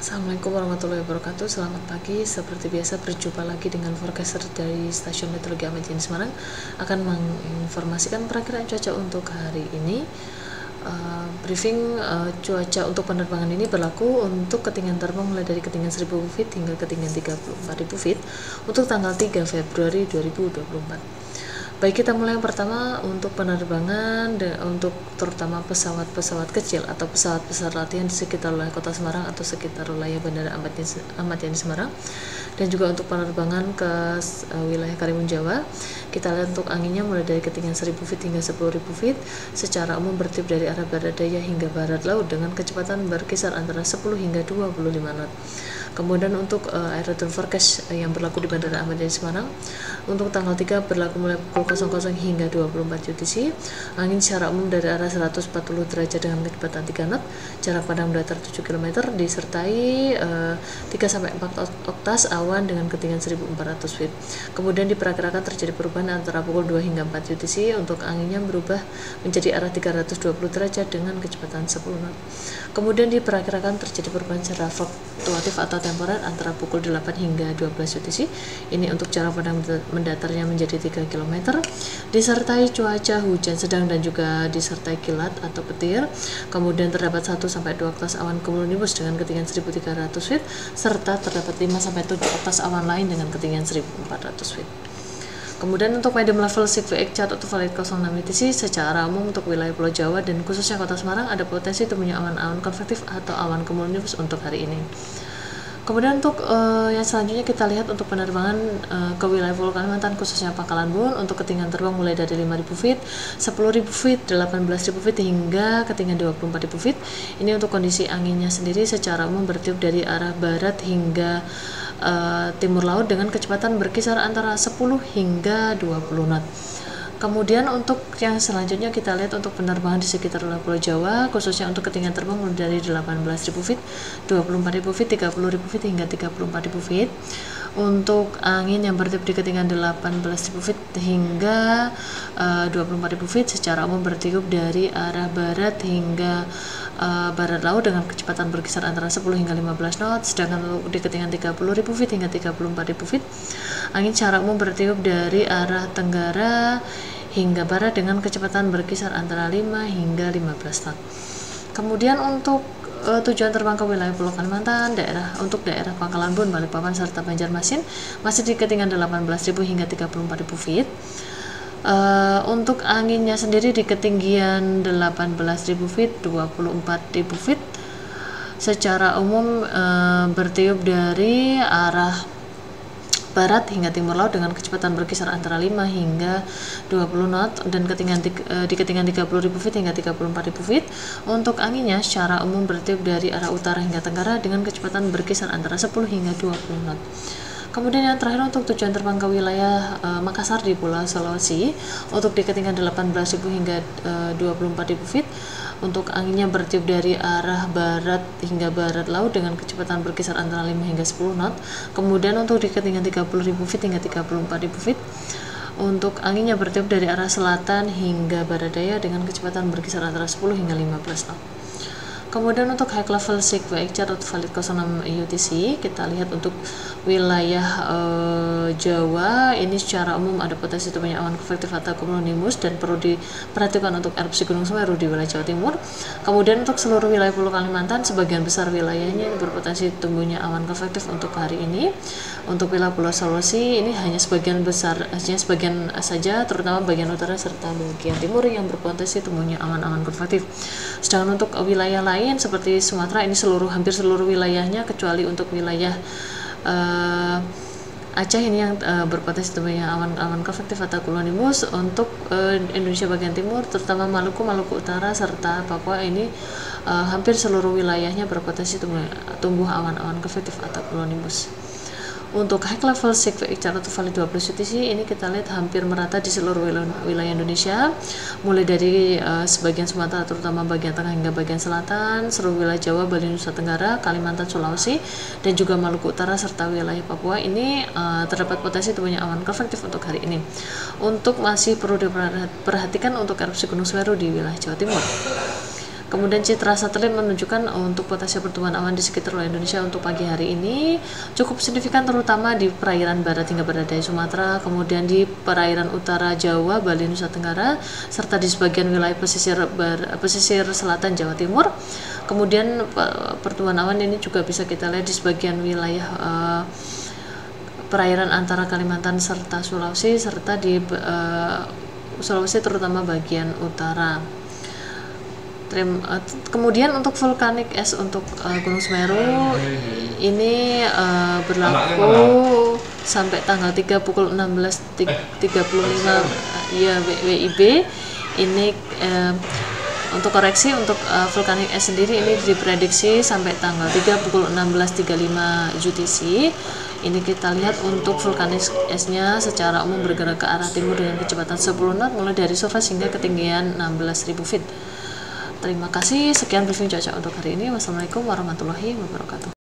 Assalamualaikum warahmatullahi wabarakatuh. Selamat pagi. Seperti biasa berjumpa lagi dengan forecaster dari Stasiun Meteorologi Ahmad Yani Semarang akan menginformasikan perakiraan cuaca untuk hari ini. Briefing cuaca untuk penerbangan ini berlaku untuk ketinggian terbang mulai dari ketinggian 1000 feet hingga ketinggian 34.000 feet untuk tanggal 3 Februari 2024. Baik, kita mulai yang pertama untuk penerbangan untuk terutama pesawat-pesawat kecil atau pesawat besar latihan di sekitar wilayah Kota Semarang atau sekitar wilayah Bandara Ahmad Yani Semarang, dan juga untuk penerbangan ke wilayah Karimun Jawa. Kita lihat untuk anginnya mulai dari ketinggian 1000 feet hingga 10.000 feet secara umum bertiup dari arah barat daya hingga barat laut dengan kecepatan berkisar antara 10 hingga 25 knot. Kemudian untuk aerodrome forecast yang berlaku di Bandara Ahmad Yani Semarang untuk tanggal 3 berlaku mulai pukul 00 hingga 24 UTC. Angin secara umum dari arah 140 derajat dengan kecepatan 3 knot, jarak pandang mendatar 7 km, disertai 3-4 oktas awan dengan ketinggian 1400 feet. Kemudian diperkirakan terjadi perubahan antara pukul 2 hingga 4 UTC untuk anginnya berubah menjadi arah 320 derajat dengan kecepatan 10 knot. Kemudian diperkirakan terjadi perubahan secara fluktuatif atau temporer antara pukul 8 hingga 12 UTC. Ini untuk jarak pandang mendatarnya menjadi 3 km, disertai cuaca hujan sedang dan juga disertai kilat atau petir. Kemudian terdapat 1-2 oktas awan cumulonimbus dengan ketinggian 1300 feet, serta terdapat 5-7 oktas awan lain dengan ketinggian 1400 feet. Kemudian untuk medium level CVX chart atau valid 06 UTC secara umum untuk wilayah Pulau Jawa dan khususnya Kota Semarang ada potensi tumbuhnya awan-awan konvektif atau awan cumulonimbus untuk hari ini. Kemudian untuk yang selanjutnya kita lihat untuk penerbangan ke wilayah Pulau Kalimantan khususnya Pangkalan Bun untuk ketinggian terbang mulai dari 5.000 feet, 10.000 feet, 18.000 feet hingga ketinggian 24.000 feet. Ini untuk kondisi anginnya sendiri secara umum bertiup dari arah barat hingga timur laut dengan kecepatan berkisar antara 10 hingga 20 knot. Kemudian untuk yang selanjutnya kita lihat untuk penerbangan di sekitar Pulau Jawa khususnya untuk ketinggian terbang mulai dari 18.000 feet, 24.000 feet, 30.000 feet hingga 34.000 feet. Untuk angin yang bertiup di ketinggian 18.000 feet hingga 24.000 feet secara umum bertiup dari arah barat hingga barat laut dengan kecepatan berkisar antara 10 hingga 15 knot. Sedangkan untuk di ketinggian 30.000 feet hingga 34.000 feet angin secara umum bertiup dari arah tenggara hingga barat dengan kecepatan berkisar antara 5 hingga 15 knot. Kemudian untuk tujuan terbang ke wilayah Pulau Kalimantan, untuk daerah Pangkalan Bun, Balikpapan serta Banjarmasin masih di ketinggian 18.000 hingga 34.000 feet. Untuk anginnya sendiri di ketinggian 18.000 feet, 24.000 feet secara umum bertiup dari arah barat hingga timur laut dengan kecepatan berkisar antara 5 hingga 20 knot dan di ketinggian 30.000 feet hingga 34.000 feet. Untuk anginnya secara umum bertiup dari arah utara hingga tenggara dengan kecepatan berkisar antara 10 hingga 20 knot. Kemudian yang terakhir untuk tujuan terbang ke wilayah Makassar di Pulau Sulawesi untuk di ketinggian 18.000 hingga 24.000 feet. Untuk anginnya bertiup dari arah barat hingga barat laut dengan kecepatan berkisar antara 5 hingga 10 knot. Kemudian untuk di ketinggian 30.000 feet hingga 34.000 feet untuk anginnya bertiup dari arah selatan hingga barat daya dengan kecepatan berkisar antara 10 hingga 15 knot. Kemudian untuk high level CVX chart atau valid 06 UTC kita lihat untuk wilayah Jawa ini secara umum ada potensi tumbuhnya awan konvektif atau cumulonimbus dan perlu diperhatikan untuk erupsi Gunung Semeru di wilayah Jawa Timur. Kemudian untuk seluruh wilayah Pulau Kalimantan sebagian besar wilayahnya berpotensi tumbuhnya awan konvektif untuk hari ini. Untuk wilayah Pulau Sulawesi ini hanya sebagian saja terutama bagian utara serta bagian timur yang berpotensi tumbuhnya awan-awan konvektif. Sedangkan untuk wilayah lain seperti Sumatera ini hampir seluruh wilayahnya kecuali untuk wilayah Aceh ini yang berpotensi tumbuhnya awan-awan konvektif atau cumulonimbus. Untuk Indonesia bagian timur terutama Maluku Utara serta Papua ini hampir seluruh wilayahnya berpotensi tumbuh awan-awan konvektif atau cumulonimbus. Untuk high level CVX chart atau valid 20 UTC ini kita lihat hampir merata di seluruh wilayah Indonesia, mulai dari sebagian Sumatera terutama bagian tengah hingga bagian selatan, seluruh wilayah Jawa, Bali, Nusa Tenggara, Kalimantan, Sulawesi, dan juga Maluku Utara serta wilayah Papua ini terdapat potensi tumbuhnya awan konvektif untuk hari ini. Untuk masih perlu diperhatikan untuk erupsi Gunung Semeru di wilayah Jawa Timur. Kemudian citra satelit menunjukkan untuk potensi pertumbuhan awan di sekitar wilayah Indonesia untuk pagi hari ini cukup signifikan, terutama di perairan barat hingga barat daya Sumatera, kemudian di perairan utara Jawa, Bali, Nusa Tenggara, serta di sebagian wilayah pesisir selatan Jawa Timur. Kemudian pertumbuhan awan ini juga bisa kita lihat di sebagian wilayah perairan antara Kalimantan serta Sulawesi, serta di Sulawesi terutama bagian utara. Kemudian untuk vulkanik es untuk Gunung Semeru ini berlaku sampai tanggal 3 pukul 16.35 WIB. Ini untuk koreksi untuk vulkanik es sendiri ini diprediksi sampai tanggal 3 pukul 16.35 UTC. Ini kita lihat untuk vulkanik esnya secara umum bergerak ke arah timur dengan kecepatan 10 knot mulai dari surface hingga ketinggian 16.000 feet. Terima kasih, sekian briefing cuaca untuk hari ini. Wassalamualaikum warahmatullahi wabarakatuh.